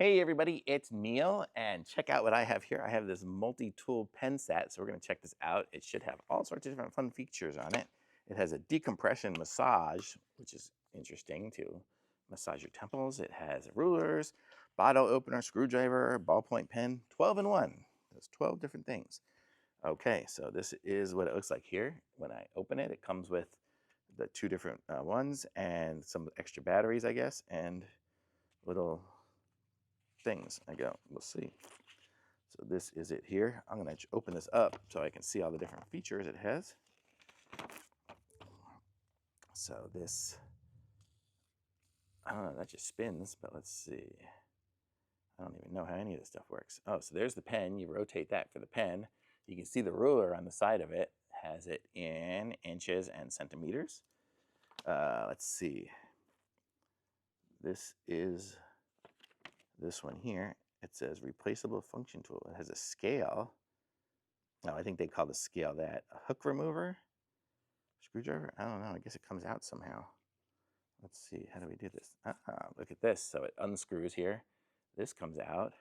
Hey everybody, it's Neil, and check out what I have here. I have this multi-tool pen set, so we're going to check this out. It should have all sorts of different fun features on it. It has a decompression massage, which is interesting to massage your temples. It has rulers, bottle opener, screwdriver, ballpoint pen, 12 in one. There's 12 different things. Okay, so this is what it looks like here. When I open it, it comes with the two different ones and some extra batteries, I guess, and little things. We'll see. So this is it here. I'm going to open this up so I can see all the different features it has. So this, I don't know, that just spins, but let's see. I don't even know how any of this stuff works. Oh, so there's the pen. You rotate that for the pen. You can see the ruler on the side of it has it in inches and centimeters. Let's see. This is this one here. It says replaceable function tool. It has a scale. No, I think they call the scale that. A hook remover, screwdriver. I don't know. I guess it comes out somehow. Let's see. How do we do this? Look at this. So it unscrews here. This comes out.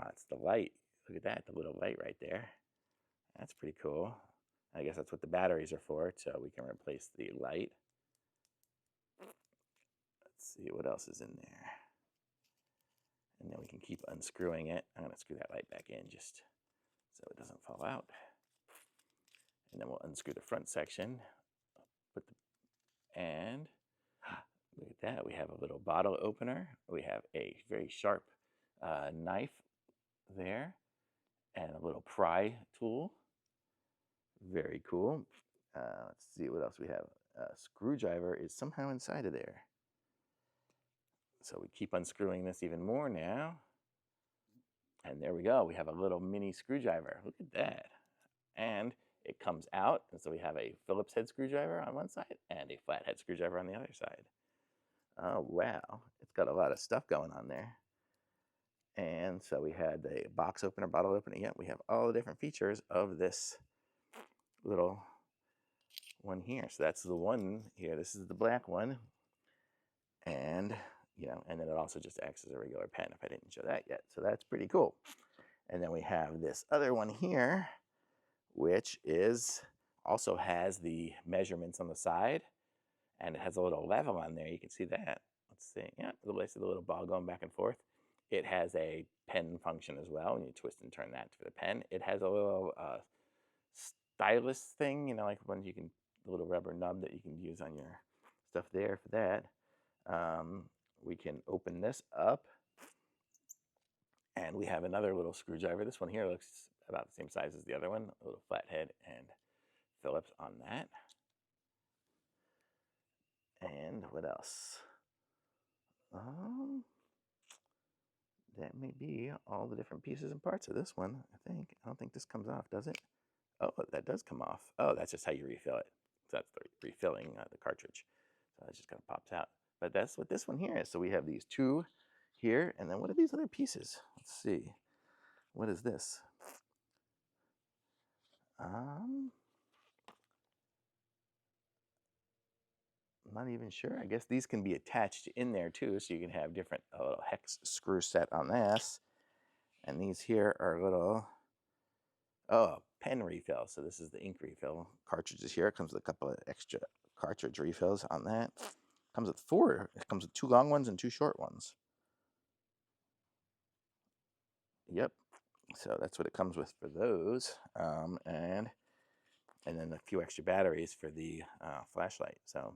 It's the light. Look at that. The little light right there. That's pretty cool. I guess that's what the batteries are for. So we can replace the light. Let's see what else is in there. And then we can keep unscrewing it. I'm going to screw that light back in just so it doesn't fall out. And then we'll unscrew the front section. And look at that. We have a little bottle opener. We have a very sharp knife there and a little pry tool. Very cool. Let's see what else we have. A screwdriver is somehow inside of there. So we keep unscrewing this even more now. And there we go. We have a little mini screwdriver. Look at that. And it comes out. And so we have a Phillips head screwdriver on one side and a flathead screwdriver on the other side. Oh, wow. It's got a lot of stuff going on there. And so we had the box opener, bottle opener. Yeah, we have all the different features of this little one here. So that's the one here. This is the black one. And and then it also just acts as a regular pen if I didn't show that yet. So that's pretty cool. And then we have this other one here, which also has the measurements on the side, and it has a little level on there. You can see that. Let's see. Yeah, the little ball going back and forth. It has a pen function as well, and you twist and turn that for the pen. It has a little stylus thing, like when you can, the little rubber nub that you can use on your stuff there for that. We can open this up, and we have another little screwdriver. This one here looks about the same size as the other one, a little flathead and Phillips on that. And what else? That may be all the different pieces and parts of this one, I think. I don't think this comes off, does it? Oh, that does come off. Oh, that's just how you refill it. So that's the refilling the cartridge. So it just kind of pops out. But that's what this one here is. So we have these two here, and then what are these other pieces? Let's see. What is this? I'm not even sure. I guess these can be attached in there too, so you can have different little hex screw set on this. And these here are little pen refill. So this is the ink refill cartridges here. It comes with a couple of extra cartridge refills on that. It comes with 4. It comes with 2 long ones and 2 short ones. Yep. So that's what it comes with for those. And then a few extra batteries for the flashlight. So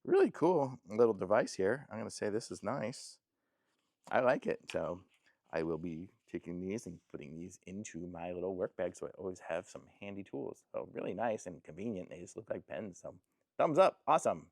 really cool little device here. I'm going to say this is nice. I like it. So I will be taking these and putting these into my little work bag, so I always have some handy tools. So really nice and convenient. They just look like pens. So thumbs up. Awesome.